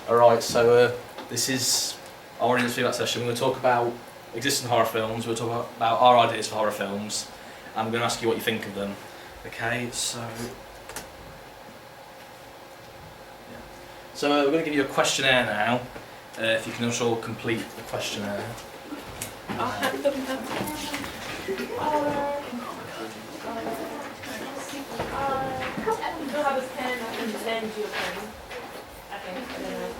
Alright, so this is our audience feedback session. We're going to talk about existing horror films, we're going to talk about our ideas for horror films, and we're going to ask you what you think of them. Okay, so... So we're going to give you a questionnaire now, if you can also complete the questionnaire. I'll hand them up. You'll have a pen and lend you a pen. Okay, I don't know.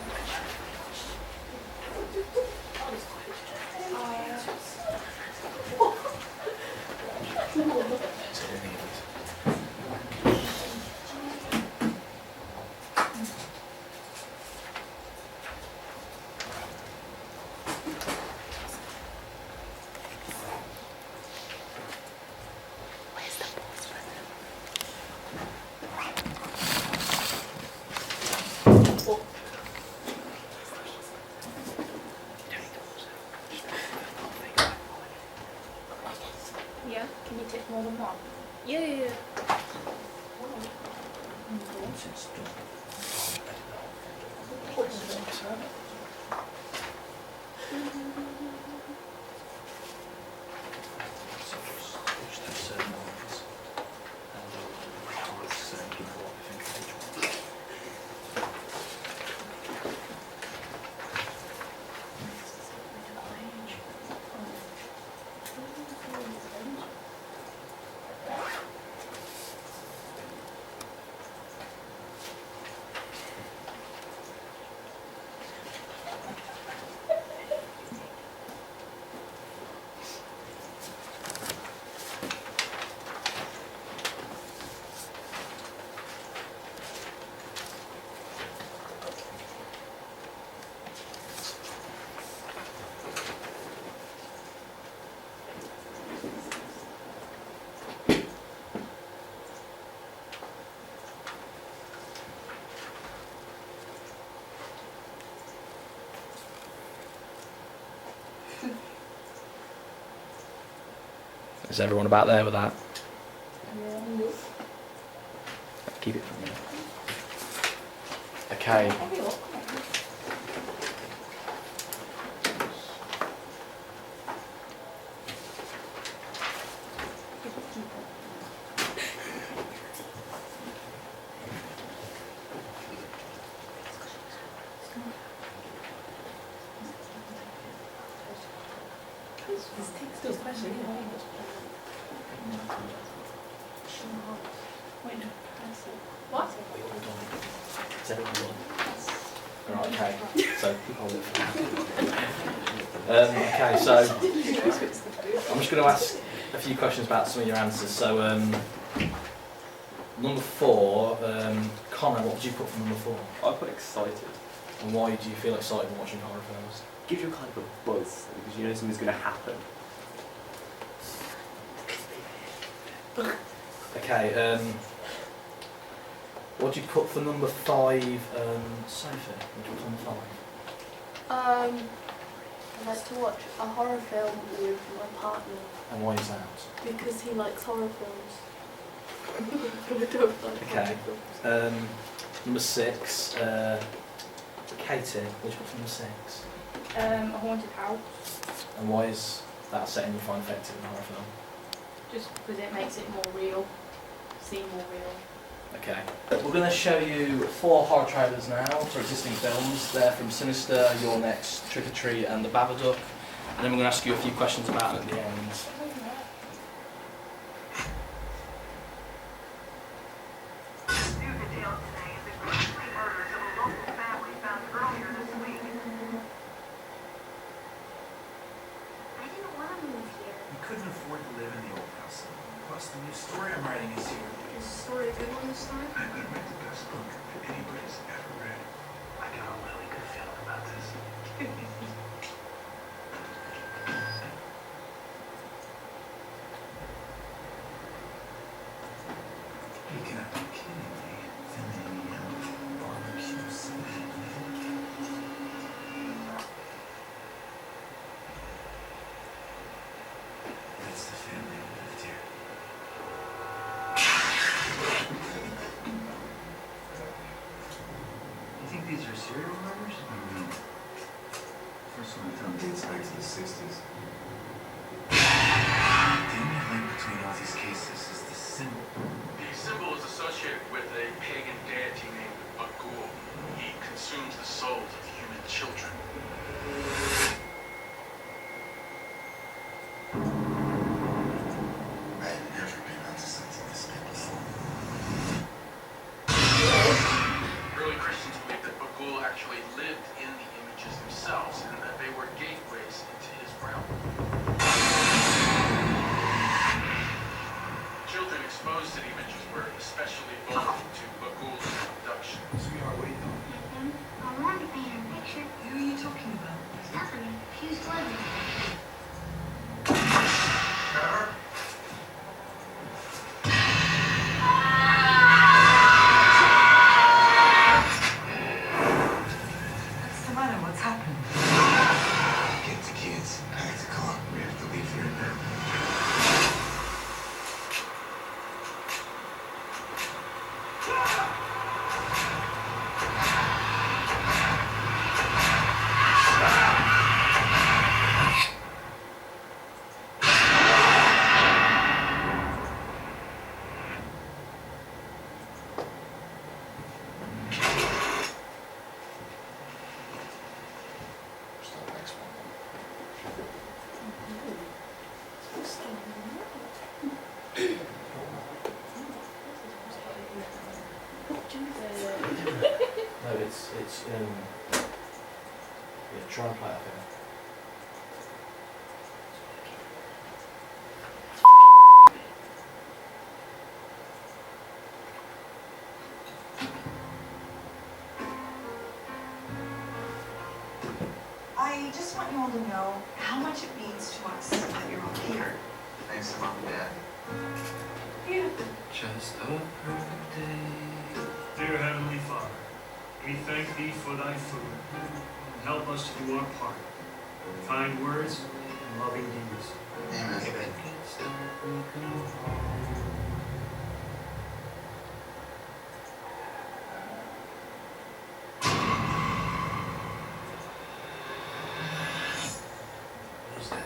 Yeah, can you take more than one? Yeah. Is everyone about there with that? Yeah. Keep it from me. Okay. What? Is everyone done? Alright, okay. So, hold it for now. Okay, so I'm just going to ask a few questions about some of your answers. So, number 4, Connor, what did you put for number 4? I put excited. And why do you feel excited when watching horror films? Gives you kind of a buzz because you know something's going to happen. Okay, what did you put for number 5, Sophie? What did you put for number 5? I like to watch a horror film with my partner And why is that? because he likes horror films. I don't like Okay. horror films. Number 6, Katie, what did you put for number 6? A haunted house, And why is that setting you find effective in a horror film? just because it makes it more real, seem more real. Okay. We're going to show you 4 horror trailers now for existing films. They're from Sinister, Your Next, Trick or Treat and The Babadook. And then we're going to ask you a few questions about them at the end. Couldn't afford to live in the old house. Plus, the new story I'm writing is here. Is the story a good one this time? I could write the best book anybody's ever read. I got a really good feeling about this. serial numbers? First one I found dates back to the 60s. The only link between all these cases is the symbol. The symbol is associated with a pagan deity named Bagul. He consumes the souls of human children. I've never been onto something this big before. Early Christians believed that Bagul actually lived in the images themselves and that they were gateways into his realm. Children exposed to the images were especially vulnerable to Bagul's abduction. Sweetheart, what are you doing? I wanted to paint her picture. Who are you talking about? Stephanie, she used to live with me. Trevor? What's the matter? What's happened? Get the kids. Pack the car. We have to leave here now. Start next one. No, it's yeah, try and play it again. I just want you all to know how much it means to us that you're all here. Thanks to Mom and Dad. Just a perfect day. Dear Heavenly Father, we thank Thee for Thy food. Help us to do our part, in kind words and loving deeds. Amen. Who's that?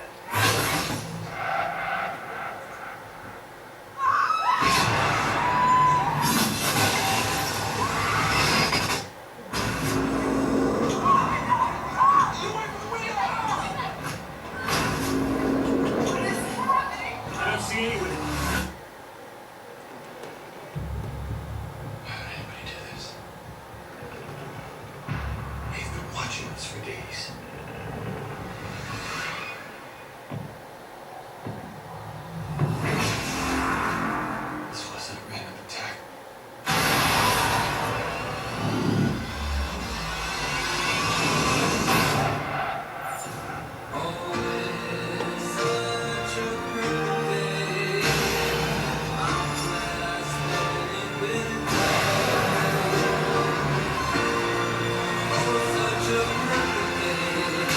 I don't see anyone. How did anybody do this? They've been watching us for days. This wasn't a random attack. Such a perfect day.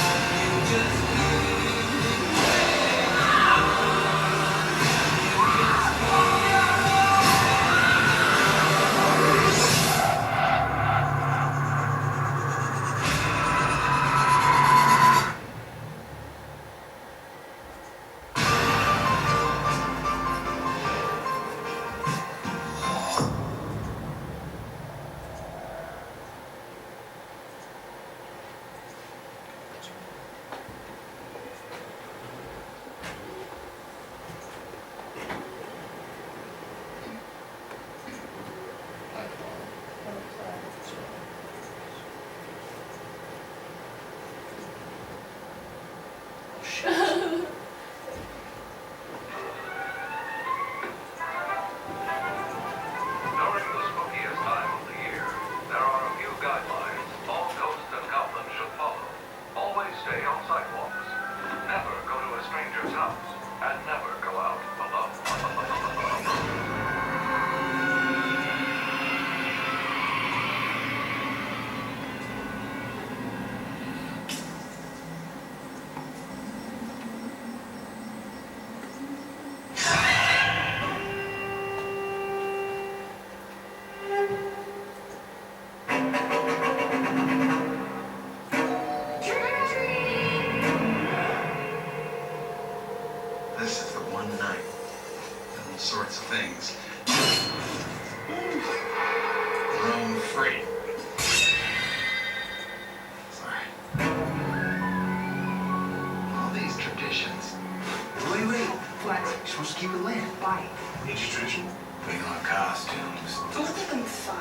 What? You're supposed to keep it lit. Why? It's tradition. Putting on costumes. Let's give them 5.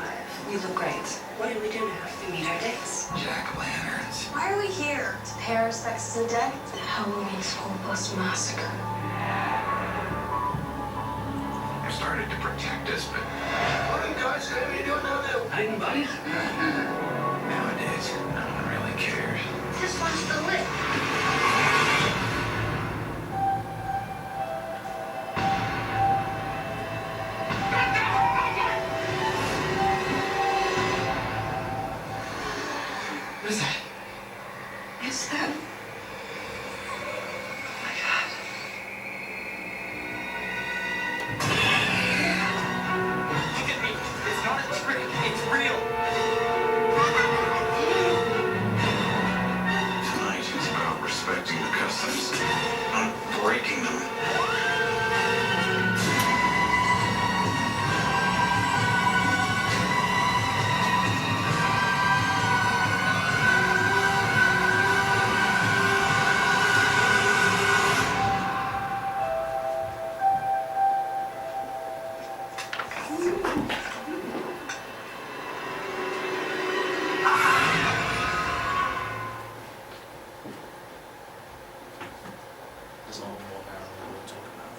You look great. What do we do now? We meet our dates. Jack-o'-lanterns. Why are we here? To pay our respects to the dead. The Halloween School Bus Massacre. They started to protect us, but... Morning, guys. What are you doing down there? Hiding buddies? Nowadays, no one really cares. This one's the lip. What is that? It's them. Oh my God. Look at me. It's not a trick. It's real. Tonight is about respecting the customs, not breaking them. There's not more now that we'll talk about.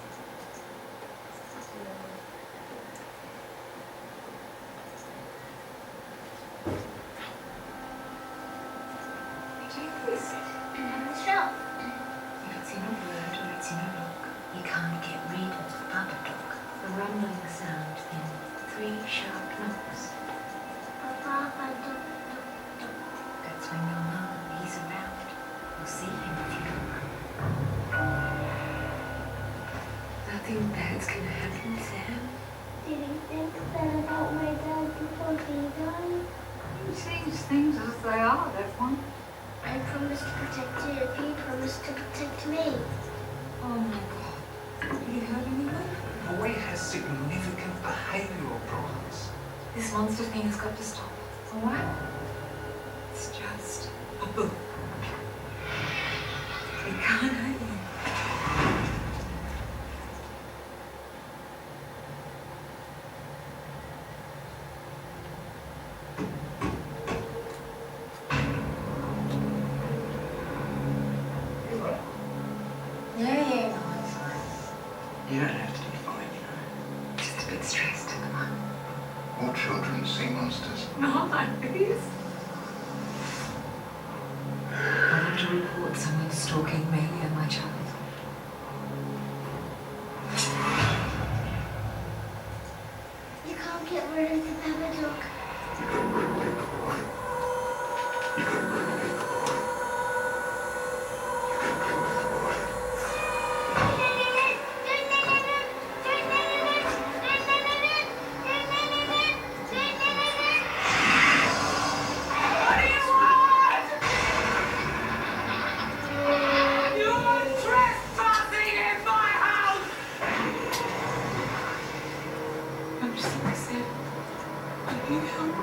Take this. On the shelf. If it's in a word or it's in a look, you can't get rid of the Babadook. The rumbling sound, then 3 sharp knocks. That's when you'll know he's around. You'll see him if you look. Nothing bad's gonna happen, Sam. Did he think that about my dad before he died? He sees things as they are, that one. I promised to protect you if you promised to protect me. Oh my God. Did he hurt anyone? The boy has significant behavioral problems. This monster thing has got to stop. Alright? It's just a book. It can't hurt you. Yeah, no, it's fine. You don't have to be fine, you know. Just a bit stressed, come on. All children see monsters. Not like this. I want to report someone stalking me and my child. You can't get rid of the Babadook. I'm just so upset. I need help.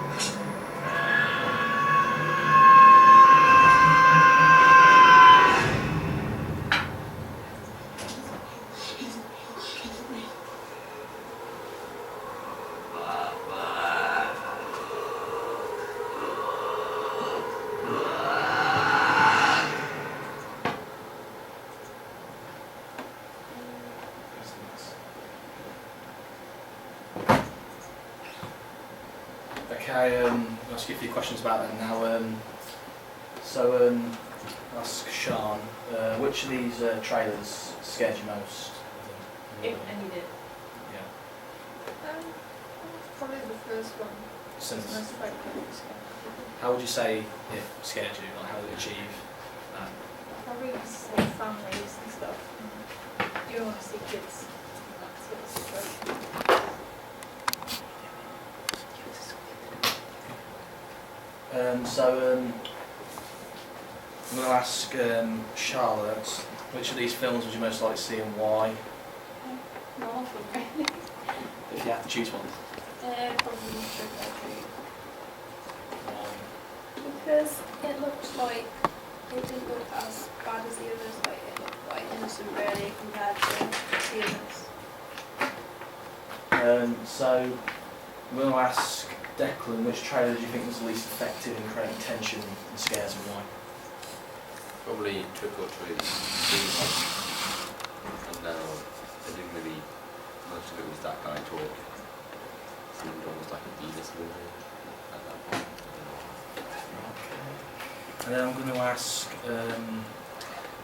Okay, I'll ask you a few questions about that now. I'll ask Sean, which of these trailers scared you most? If any did. Yeah. Probably the first one. Since, Most likely to scare. how would you say it scared you? Like, how did it achieve that? Probably just like families and stuff. You don't want to see kids. That's what's like. I'm going to ask Charlotte, which of these films would you most like to see and why? Not often, really. If you had to choose one. Probably Trick or Treat. Why? Because it looked like it didn't look as bad as the others. Like it looked quite innocent really compared to the others. So, we're going to ask Declan, which trailer do you think was the least effective in creating tension and scares and why? Probably Trick or Treat. And I didn't really, most of it was that guy talk. Seemed almost like a B-list movie at that point. And then I'm going to ask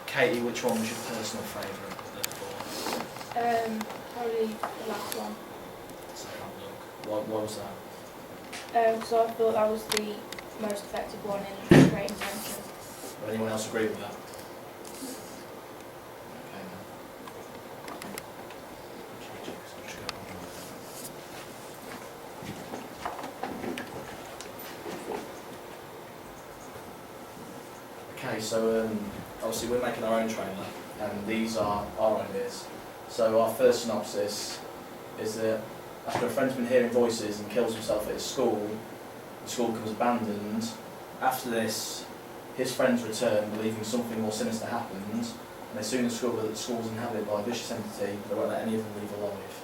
Katie, which one was your personal favourite of the four? Probably the last one. So, why was that? So I thought that was the most effective one in creating tension. Would anyone else agree with that? Okay, so obviously we're making our own trailer, and these are our ideas. So our first synopsis is that after a friend's been hearing voices and kills himself at his school, the school becomes abandoned. After this, his friends return, believing something more sinister happened, and they soon discover that the school is inhabited by a vicious entity that won't let any of them leave alive.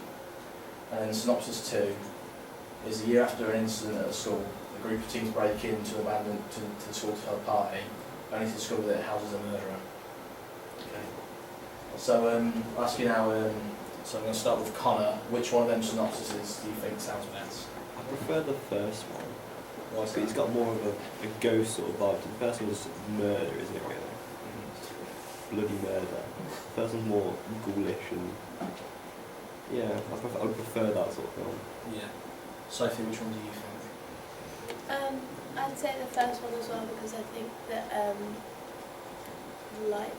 And then synopsis 2 is a year after an incident at the school, a group of teens break into to the school to have a party, only to discover that it houses a murderer. Okay. So I'll ask you now, so I'm going to start with Connor. Which one of them synopsises do you think sounds best? I prefer the first one. Why is It's that? got more of a ghost sort of vibe. The first one was murder, isn't it, really? Bloody murder. The first one's more ghoulish and... Yeah, I would prefer that sort of film. Yeah. Sophie, which one do you think? I'd say the first one as well, because I think that like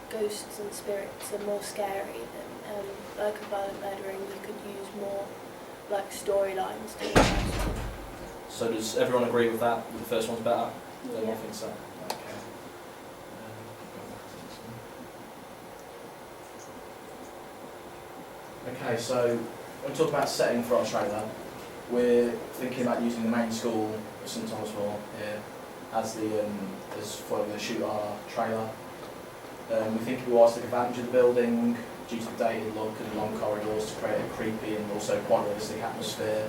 ghosts and spirits are more scary than like a violent murdering. You could use more like storylines to the first one. So does everyone agree with that? The first one's better? Yeah. Everyone thinks so? Okay. Okay, so when we talk about setting for our trailer, we're thinking about using the main school, St Thomas Hall, here, as the as where we're going to shoot our trailer. We think we want to take advantage of the building due to the dated look and long corridors to create a creepy and also quite realistic atmosphere.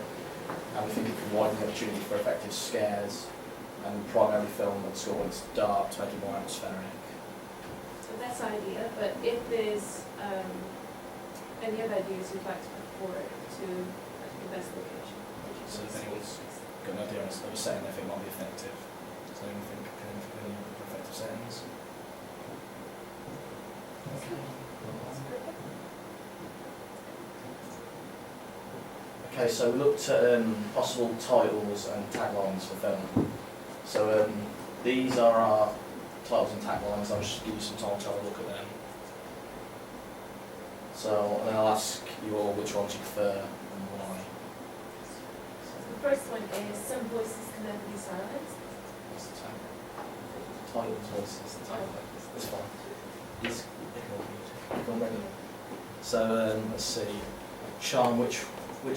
And we think it can widen the opportunity for effective scares, and we primarily film at the school when it's dark to make it more atmospheric. So that's the idea, but if there's any other ideas you'd like to put forward to the best location. So if anyone's got an idea of a setting they think might be effective, does anyone think of any effective settings? Okay, so we looked at possible titles and taglines for film. So these are our titles and taglines. I'll just give you some time to have a look at them. So and then I'll ask you all which ones you prefer and why. The first one is Some Voices Can Never Be Silent. What's the tag? Titles, voices, the tag. That's fine. Just ignore music. Ignore me. So let's see. Sean, which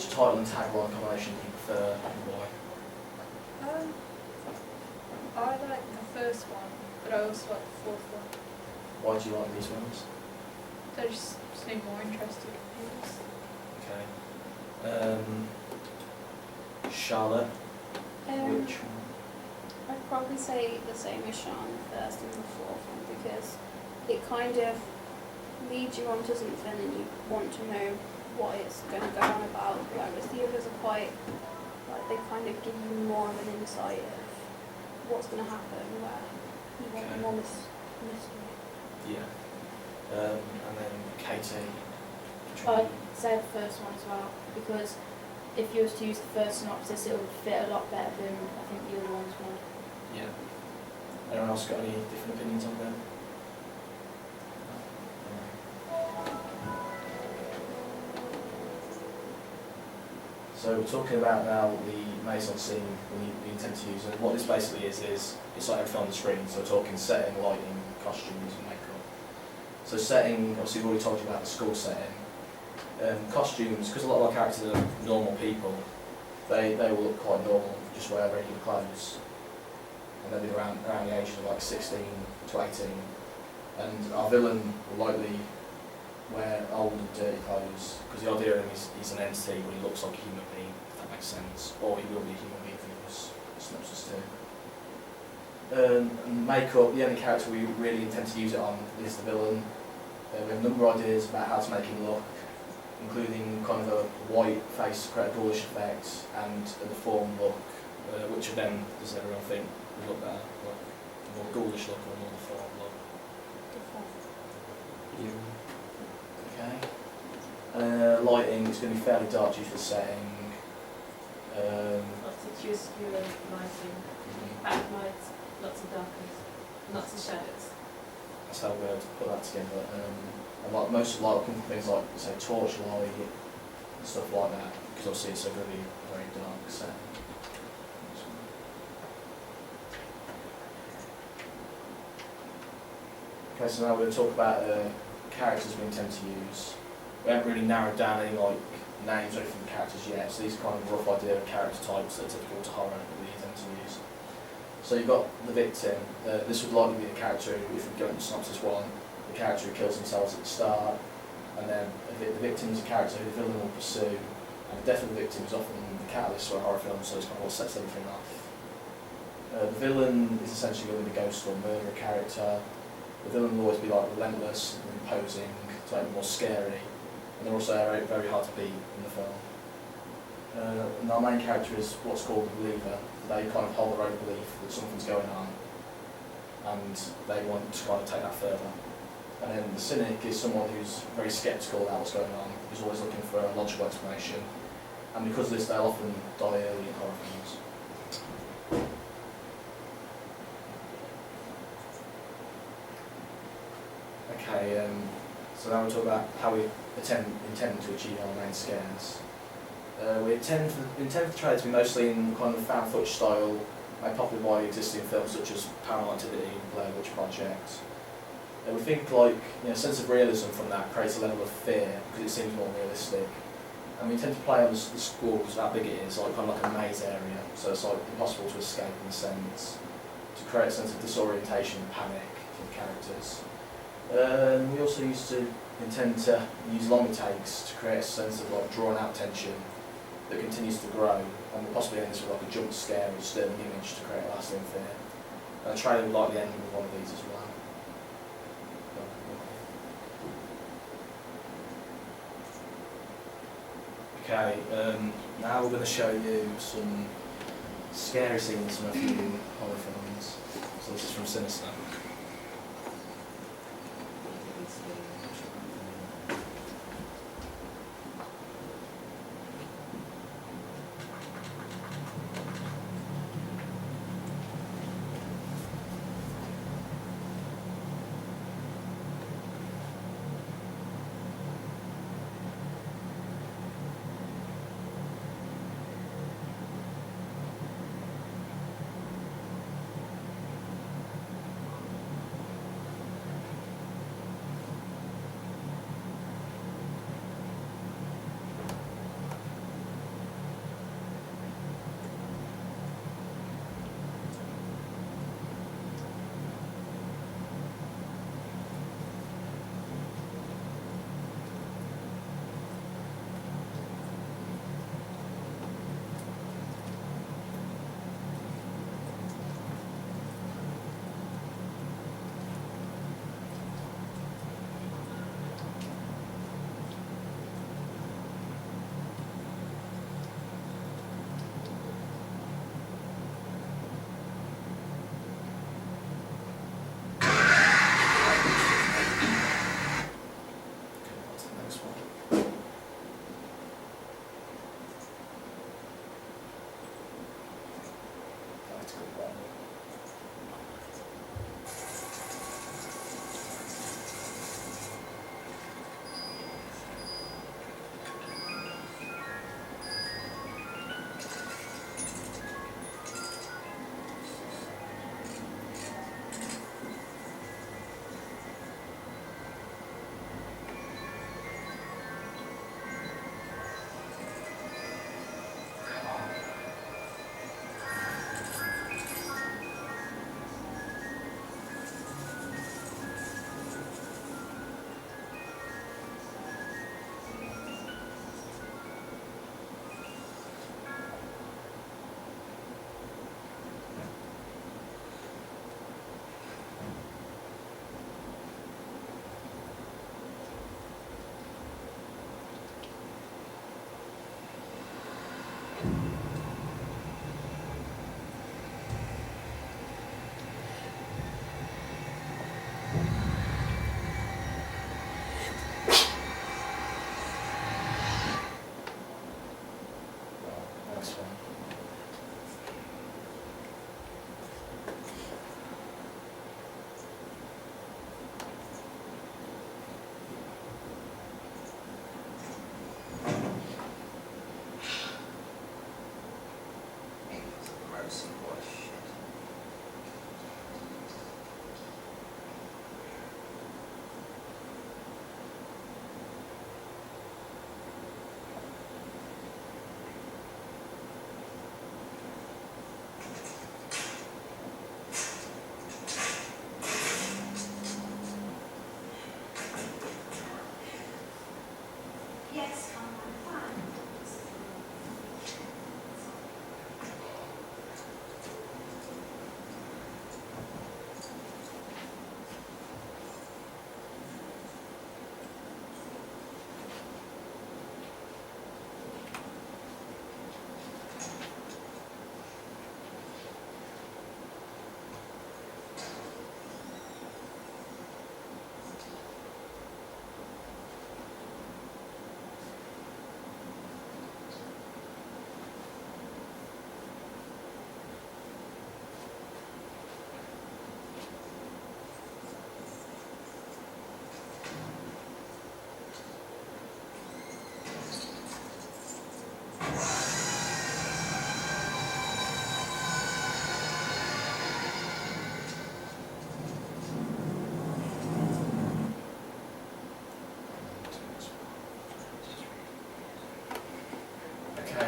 title and tagline combination do you prefer and why? I like the first one, but I also like the fourth one. Why do you like these ones? They just seem more interesting. Okay. Charlotte, which one? I'd probably say the same as Sean, the first and the fourth one, because it kind of leads you onto something and you want to know what it's going to go on about, whereas the others are quite, like they kind of give you more of an insight of what's going to happen, where you want Okay. more mystery. Yeah. And then Katie. which I'd one? say the first one as well, because if you was to use the first synopsis, it would fit a lot better than I think the other ones would. Yeah. Anyone else got any different opinions on them? So we're talking about now the maison scene we intend to use, and what this basically is it's like everything on the screen, so we're talking setting, lighting, costumes and makeup. So setting, obviously we've already told you about the school setting. Costumes, because a lot of our characters are normal people, they will look quite normal, just wear regular clothes. And they'll be around the ages of like 16 to 18. and our villain will likely wear old and dirty clothes, because the idea of him is he's an entity but he looks like a human being, if that makes sense, or he will be a human being if he was synopsis 2. And makeup, the only character we really intend to use it on is the villain. We have a number of ideas about how to make him look, including kind of a white face to create a ghoulish effect, and a deformed look, which of them does everyone think would look better? Like, a more ghoulish look or a more deformed look? Okay. Lighting is going to be fairly dark due to the setting. Lots of chiaroscuro lighting, backlights, lots of darkness, lots of shadows. That's how we're able to put that together. And like most of the light will come from things like, say, torchlight and stuff like that, because obviously it's going to be a very dark setting. Okay, so now we're going to talk about characters we intend to use. We haven't really narrowed down any like names or anything for characters yet, so these are kind of a rough idea of character types that are typical to horror that we intend to use. So you've got the victim. This would likely be the character who, if we go into synopsis 1, the character who kills themselves at the start, and then the victim is a character who the villain will pursue, and the death of the victim is often the catalyst for a horror film, so it's kind of what sets everything off. The villain is essentially going to be the ghost or murderer character. The villain will always be like relentless and imposing, to make it more scary, and they're also very, very hard to beat in the film. And our main character is what's called the believer. They kind of hold their own belief that something's going on, and they want to kind of take that further. And then the cynic is someone who's very sceptical about what's going on, who's always looking for a logical explanation, and because of this they'll often die early in horror films. Okay, so now we'll talk about how we intend to achieve our main scares. We intend for the trailer to be mostly in kind of found footage style, made popular by existing films such as Paranormal Activity and Blair Witch Project. We think like a sense of realism from that creates a level of fear because it seems more realistic. And we intend to play on the score because of how big it is, like kind of like a maze area, so it's like impossible to escape in a sense, to create a sense of disorientation and panic for the characters. We also intend to use longer takes to create a sense of like drawn out tension that continues to grow, and we'll possibly end this with like a jump scare or disturbing image to create lasting fear. And the trailer will likely end with one of these as well. Okay, now we're going to show you some scary scenes from a few horror films. So this is from Sinister.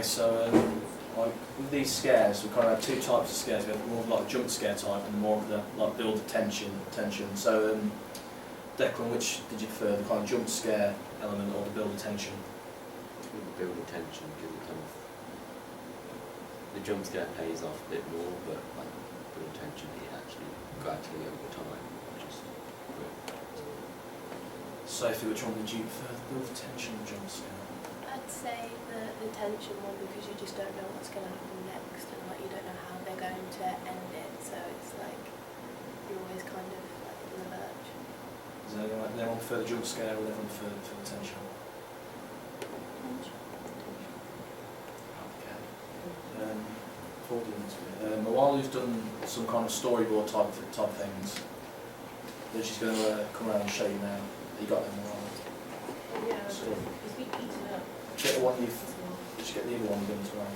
so like with these scares, we kind of have two types of scares. We have more of like a jump scare type and more of the like build tension. So Declan, which did you prefer, the kind of jump scare element or the build tension? Build attention, because it kind of, the jump scare pays off a bit more, but like build attention, it actually gradually over time just works. Sophie, which one did you prefer, the build tension or jump scare? I'd say the tension one, because you just don't know what's going to happen next, and like you don't know how they're going to end it, so it's like you're always kind of like on the verge. Is there anyone prefer the jump scare or anyone prefer the tension? Mawalu's done some kind of storyboard type things that she's going to come around and show you now. You got them, Mawalu? Yeah, So, it's been eaten up. get the one just get the other one done as well.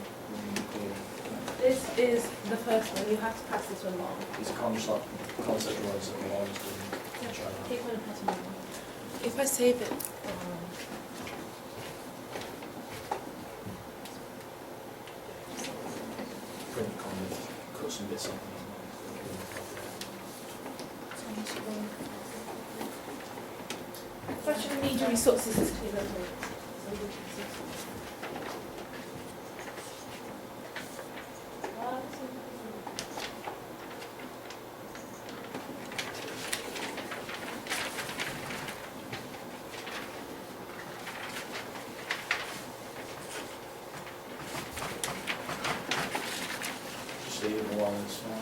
This is the first one. You have to pass this one along. These are kind of just like concept words that Mawalu's done. Take one and pass them along. If I save it, Print kind of cut some bits off. Question media resources is clear. Just leave it while it's fine.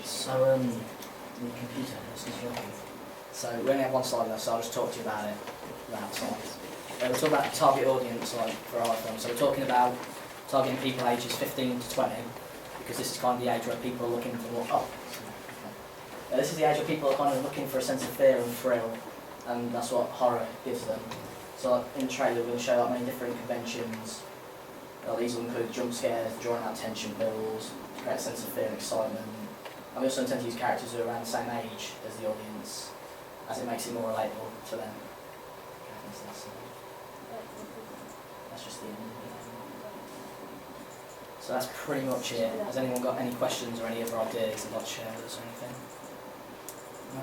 So, the computer, this is working. So, we only have one slide left, so I'll just talk to you about it, that slide. We're talking about target audience like, for iPhone. So, we're talking about targeting people ages 15 to 20, because this is kind of the age where people are looking for this is the age where people are kind of looking for a sense of fear and thrill, and that's what horror gives them. So, like, in the trailer, we'll show like many different conventions. These will include jump scares, drawing out tension builds, to create a sense of fear and excitement. And we also intend to use characters who are around the same age as the audience, as it makes it more relatable to them. That's just the end. So that's pretty much it. Has anyone got any questions or any other ideas they'd like to share with us or anything? No?